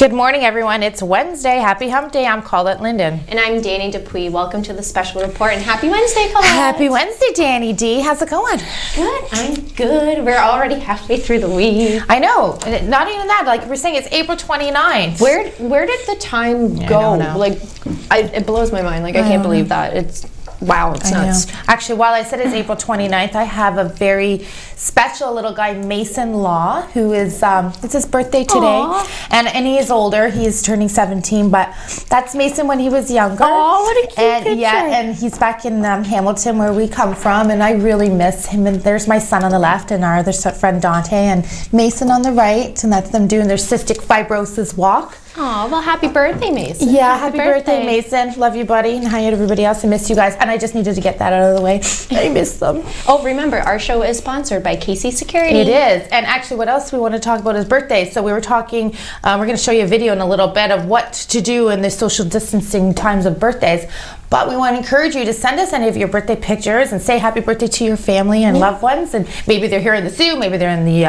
Good morning, everyone. It's Wednesday. Happy Hump Day. I'm Colette Linden. And I'm Danny Dupuis. Welcome to the special report and happy Wednesday, Colette. Happy Wednesday, Danny D. How's it going? Good. I'm good. We're already halfway through the week. I know. Not even that. Like we're saying, it's April 29th. Where did the time go? I don't know. Like, it blows my mind. Like, I can't believe that. It's nuts. Actually, while I said it's April 29th, I have a very special little guy, Mason Law, who is, it's his birthday today. And he is older. He is turning 17, but that's Mason when he was younger. Oh, what a cute picture. Yeah, and he's back in Hamilton, where we come from, and I really miss him. And there's my son on the left and our other friend, Dante, and Mason on the right, and that's them doing their cystic fibrosis walk. Oh, well, happy birthday, Mason. Yeah, happy birthday, Mason. Love you, buddy. And hi to everybody else. I miss you guys. And I just needed to get that out of the way. I miss them. Oh, remember, our show is sponsored by Casey Security. It is. And actually, what else we want to talk about is birthdays. So we were talking, we're going to show you a video in a little bit of what to do in the social distancing times of birthdays. But we want to encourage you to send us any of your birthday pictures and say happy birthday to your family and loved ones. And maybe they're here in the zoo, maybe they're in the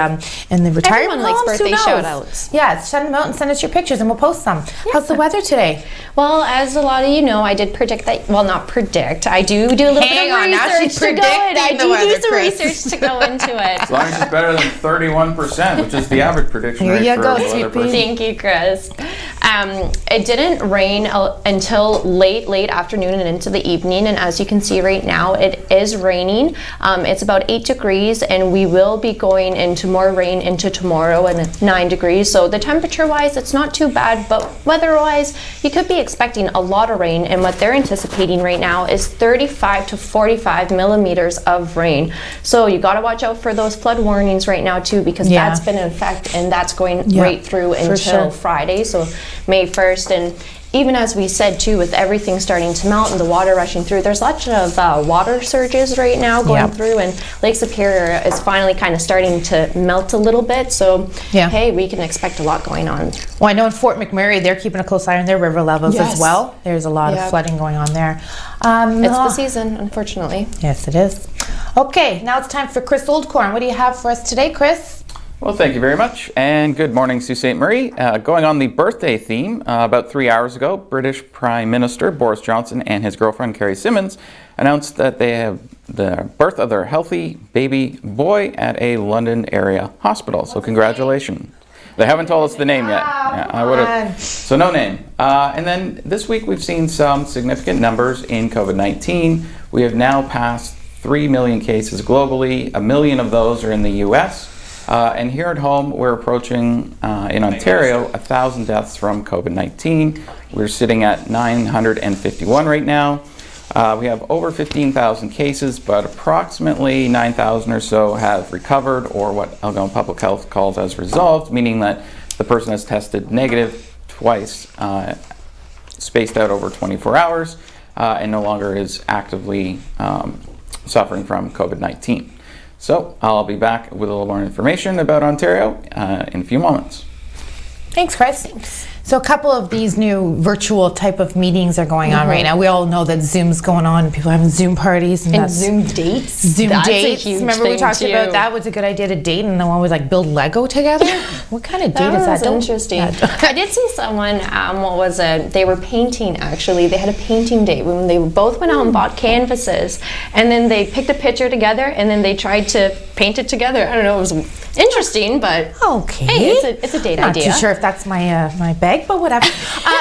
retirement Everyone likes homes. birthday shout-outs. Yeah, send them out and send us your pictures and we'll post them. Yeah. How's the weather today? Well, as a lot of you know, I did predict that. Well, not predict. I do a little bit of research to go in. I do some research to go into it. As long as it's better than 31%, which is the average prediction rate Here you for go, a weather person. Thank you, Chris. It didn't rain until late afternoon and into the evening, and as you can see right now, it is raining. It's about 8 degrees, and we will be going into more rain into tomorrow, and 9 degrees. So the temperature-wise, it's not too bad, but weather-wise, you could be expecting a lot of rain, and what they're anticipating right now is 35 to 45 millimeters of rain. So you got to watch out for those flood warnings right now too, because that's been in effect, and that's going right through until Friday, so May 1st. And even as we said too, with everything starting to melt and the water rushing through, there's lots of water surges right now going through, and Lake Superior is finally kind of starting to melt a little bit. So hey, we can expect a lot going on. Well, I know in Fort McMurray, they're keeping a close eye on their river levels as well. There's a lot of flooding going on there. It's the season, unfortunately. Yes, it is. Okay, now it's time for Chris Oldcorn. What do you have for us today, Chris? Well, thank you very much, and good morning, Sault Ste. Marie. Going on the birthday theme, about 3 hours ago, British Prime Minister Boris Johnson and his girlfriend Carrie Symonds announced that they have the birth of their healthy baby boy at a London area hospital. So congratulations. They haven't told us the name yet. Yeah, I would have. So no name. And then this week we've seen some significant numbers in COVID-19. We have now passed 3 million cases globally. 1 million of those are in the U.S. And here at home, we're approaching, in Ontario, 1,000 deaths from COVID-19. We're sitting at 951 right now. We have over 15,000 cases, but approximately 9,000 or so have recovered, or what Algonquin Public Health calls as resolved, meaning that the person has tested negative twice, spaced out over 24 hours, and no longer is actively suffering from COVID-19. So I'll be back with a little more information about Ontario in a few moments. Thanks, Chris. So a couple of these new virtual type of meetings are going on right now. We all know that Zoom's going on. People are having Zoom parties. And Zoom dates. That's a huge Remember we talked about that? Was a good idea to date, and the one was like build Lego together? What kind of date is that? That was interesting. I did see someone, they were painting actually. They had a painting date when they both went out and bought canvases, and then they picked a picture together, and then they tried to paint it together. I don't know, it was interesting, but hey, it's a date idea. Not too sure if that's my bag, but whatever.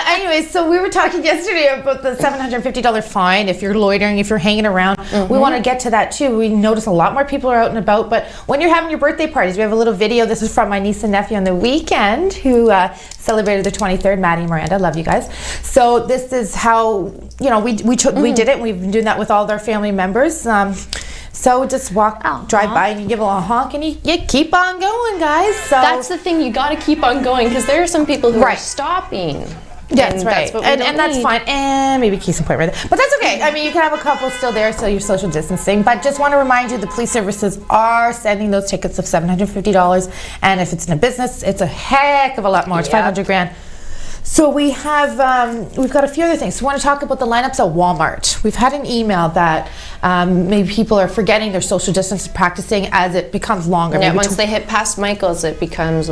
Anyways, so we were talking yesterday about the $750 fine if you're loitering, if you're hanging around. We want to get to that too. We notice a lot more people are out and about, but when you're having your birthday parties, we have a little video. This is from my niece and nephew on the weekend who celebrated their 23rd, Maddie and Miranda. Love you guys. So this is how, we did it. We've been doing that with all of our family members. So just drive by and you give a little honk and you keep on going, guys. So that's the thing, you got to keep on going, because there are some people who are stopping. That's right. And that's fine. And maybe case in point right there. But that's okay. I mean, you can have a couple still there, so you're social distancing. But just want to remind you, the police services are sending those tickets of $750. And if it's in a business, it's a heck of a lot more. It's $500 grand. So we have, we've got a few other things. We want to talk about the lineups at Walmart. We've had an email that maybe people are forgetting their social distance practicing as it becomes longer. Yeah, maybe once they hit past Michael's, it becomes,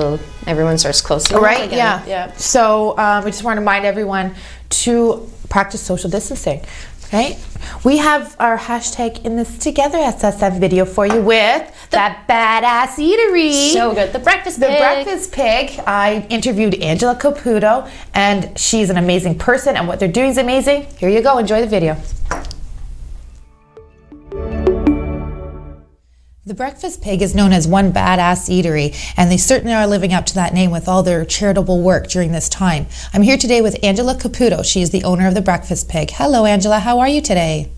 everyone starts closing. right? Again. Yeah. So we just want to remind everyone to practice social distancing. Right? We have our hashtag in this together SSM video for you with that badass eatery. So good. The Breakfast The Pig. Breakfast Pig. I interviewed Angela Caputo, and she's an amazing person, and what they're doing is amazing. Here you go. Enjoy the video. The Breakfast Pig is known as one badass eatery, and they certainly are living up to that name with all their charitable work during this time. I'm here today with Angela Caputo. She is the owner of the Breakfast Pig. Hello, Angela. How are you today?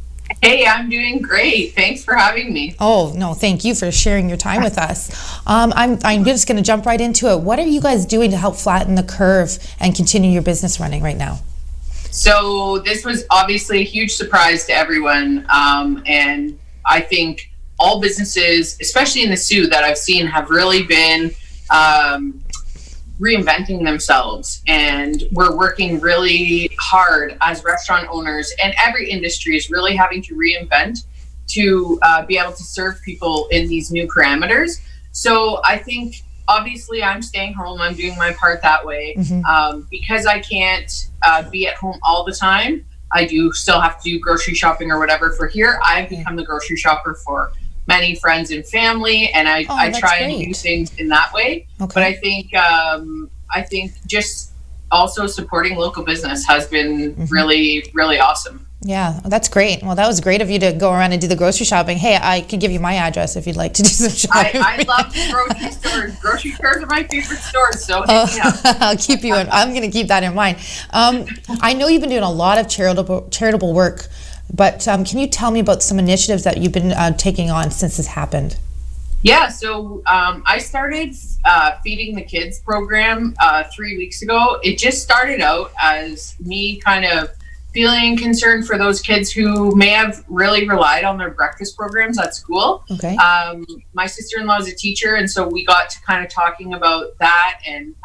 Hey, I'm doing great. Thanks for having me. Oh, no, thank you for sharing your time with us. I'm just going to jump right into it. What are you guys doing to help flatten the curve and continue your business running right now? So this was obviously a huge surprise to everyone. And I think all businesses, especially in the Soo that I've seen, have really been reinventing themselves. And we're working really hard as restaurant owners, and every industry is really having to reinvent to be able to serve people in these new parameters. So I think obviously I'm staying home. I'm doing my part that way. Because I can't be at home all the time. I do still have to do grocery shopping or whatever for here. I've become the grocery shopper for many friends and family, and I try and do things in that way. Okay. But I think just also supporting local business has been really, really awesome. Yeah, that's great. Well, that was great of you to go around and do the grocery shopping. Hey, I can give you my address if you'd like to do some shopping. I love grocery stores. Grocery stores are my favorite stores, so hit me up. I'll keep you in. I'm going to keep that in mind. I know you've been doing a lot of charitable work, but can you tell me about some initiatives that you've been taking on since this happened? Yeah, so I started Feeding the Kids program 3 weeks ago. It just started out as me kind of feeling concerned for those kids who may have really relied on their breakfast programs at school. Okay. My sister-in-law is a teacher, and so we got to kind of talking about that, and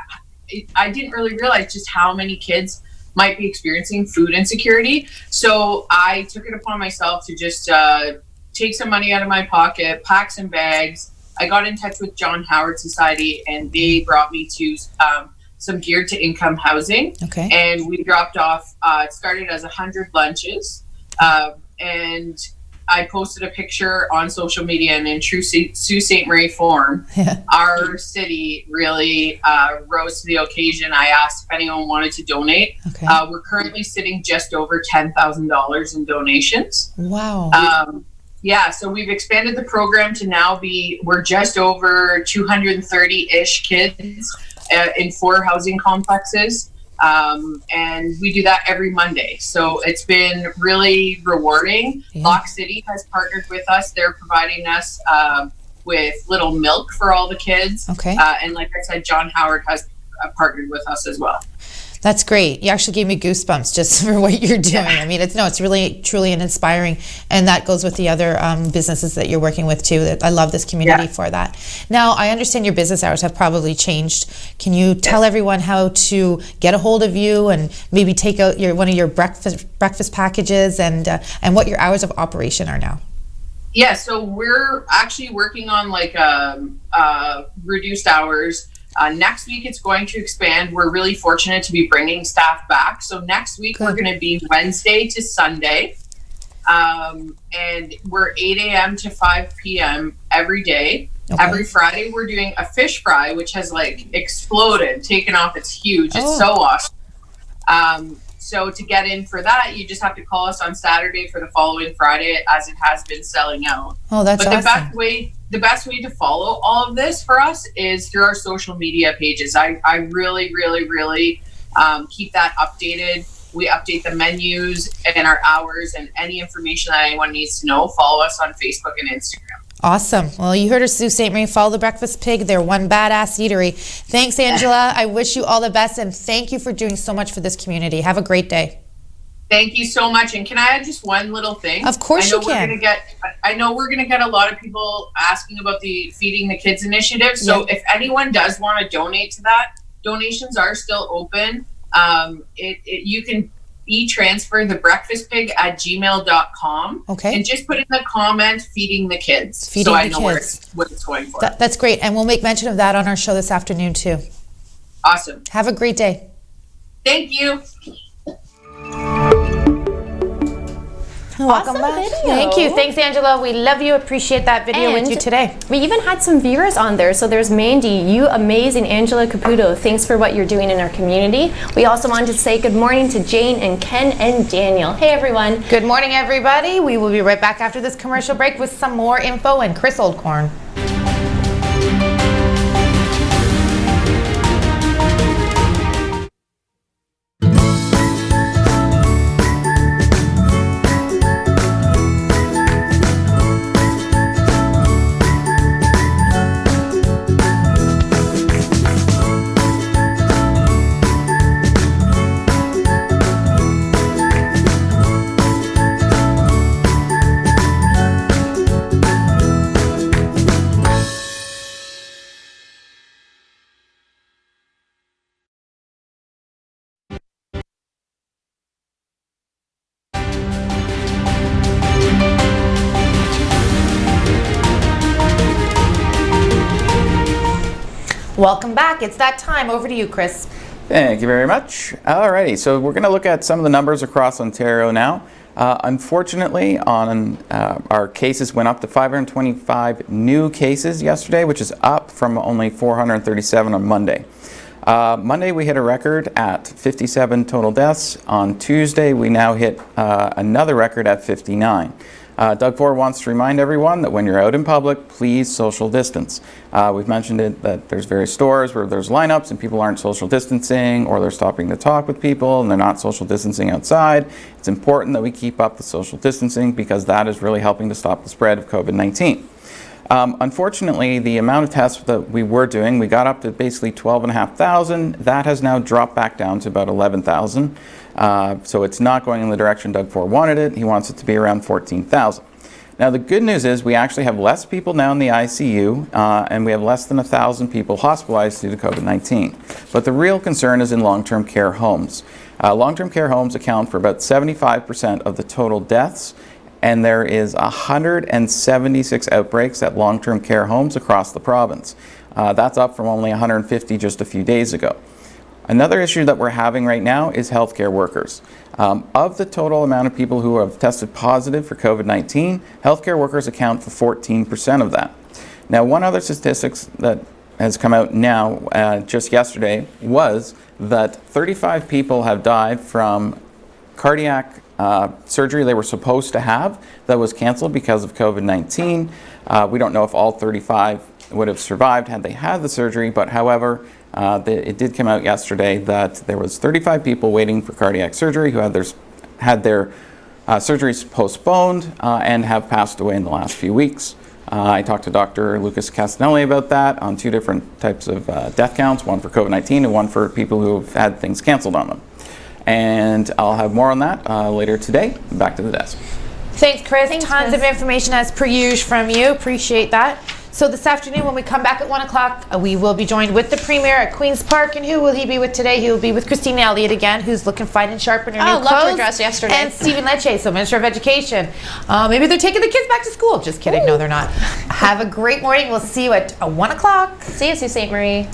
I didn't really realize just how many kids might be experiencing food insecurity. So I took it upon myself to just take some money out of my pocket, pack some bags. I got in touch with John Howard Society, and they brought me to some geared to income housing. Okay. And we dropped off, it started as 100 lunches. And I posted a picture on social media, and in true Sault Ste. Marie form, our city really rose to the occasion. I asked if anyone wanted to donate. Okay. We're currently sitting just over $10,000 in donations. Wow. Yeah, so we've expanded the program to now we're just over 230-ish kids in 4 housing complexes. And we do that every Monday. So it's been really rewarding. Yeah. Lock City has partnered with us. They're providing us with little milk for all the kids. Okay. And like I said, John Howard has partnered with us as well. That's great. You actually gave me goosebumps just for what you're doing. I mean, it's really, truly an inspiring, and that goes with the other businesses that you're working with too. That I love this community for that. Now, I understand your business hours have probably changed. Can you tell everyone how to get a hold of you and maybe take out one of your breakfast packages and what your hours of operation are now? Yeah, so we're actually working on like reduced hours. Next week, it's going to expand. We're really fortunate to be bringing staff back. So next week, we're going to be Wednesday to Sunday. And we're 8 a.m. to 5 p.m. every day. Okay. Every Friday, we're doing a fish fry, which has like exploded, taken off. It's huge. It's so awesome. So to get in for that, you just have to call us on Saturday for the following Friday, as it has been selling out. Oh, that's awesome. The best way to follow all of this for us is through our social media pages. I really, really, really keep that updated. We update the menus and our hours, and any information that anyone needs to know, follow us on Facebook and Instagram. Awesome. Well, you heard her, Sault Ste. Marie. Follow the Breakfast Pig. They're one badass eatery. Thanks, Angela. I wish you all the best, and thank you for doing so much for this community. Have a great day. Thank you so much. And can I add just one little thing? Of course you can. I know we're going to get a lot of people asking about the Feeding the Kids initiative. So if anyone does want to donate to that, donations are still open. You can e-transfer the breakfast pig at gmail.com. Okay. And just put in the comment, feeding the kids. Feeding so I the know kids. what it's going for. That's great. And we'll make mention of that on our show this afternoon too. Awesome. Have a great day. Thank you. Welcome back. video. Thank you. Thanks, Angela. We love you. Appreciate that video with And you today. We even had some viewers on there. So there's Mandy, you amazing, Angela Caputo. Thanks for what you're doing in our community. We also wanted to say good morning to Jane and Ken and Daniel. Hey, everyone. Good morning, everybody. We will be right back after this commercial break with some more info and Chris Oldcorn. Welcome back. It's that time. Over to you, Chris. Thank you very much. Alrighty, so we're going to look at some of the numbers across Ontario now. Unfortunately, our cases went up to 525 new cases yesterday, which is up from only 437 on Monday. Monday we hit a record at 57 total deaths. On Tuesday we now hit another record at 59. Doug Ford wants to remind everyone that when you're out in public, please social distance. We've mentioned it that there's various stores where there's lineups and people aren't social distancing, or they're stopping to talk with people and they're not social distancing outside. It's important that we keep up the social distancing because that is really helping to stop the spread of COVID-19. Unfortunately, the amount of tests that we were doing, we got up to basically 12,500. That has now dropped back down to about 11,000. So it's not going in the direction Doug Ford wanted it. He wants it to be around 14,000. Now the good news is we actually have less people now in the ICU and we have less than 1,000 people hospitalized due to COVID-19. But the real concern is in long-term care homes. Long-term care homes account for about 75% of the total deaths, and there is 176 outbreaks at long-term care homes across the province. That's up from only 150 just a few days ago. Another issue that we're having right now is healthcare workers. Of the total amount of people who have tested positive for COVID-19, healthcare workers account for 14% of that. Now, one other statistics that has come out now, just yesterday, was that 35 people have died from cardiac surgery they were supposed to have that was canceled because of COVID-19. We don't know if all 35 would have survived had they had the surgery, but however, it did come out yesterday that there was 35 people waiting for cardiac surgery who had their surgeries postponed and have passed away in the last few weeks. I talked to Dr. Lucas Castanelli about that on two different types of death counts, one for COVID-19 and one for people who have had things canceled on them. And I'll have more on that later today. Back to the desk. Thanks, Chris. Thanks, Tons Chris. of information as per usual from you. Appreciate that. So this afternoon when we come back at 1 o'clock, we will be joined with the Premier at Queen's Park. And who will he be with today? He will be with Christine Elliott again, who's looking fine and sharp in her new loved clothes. her dress yesterday. And Stephen Lecce, so Minister of Education. Maybe they're taking the kids back to school. Just kidding. No, they're not. Have a great morning. We'll see you at 1 o'clock. See you, Sault Ste. Marie.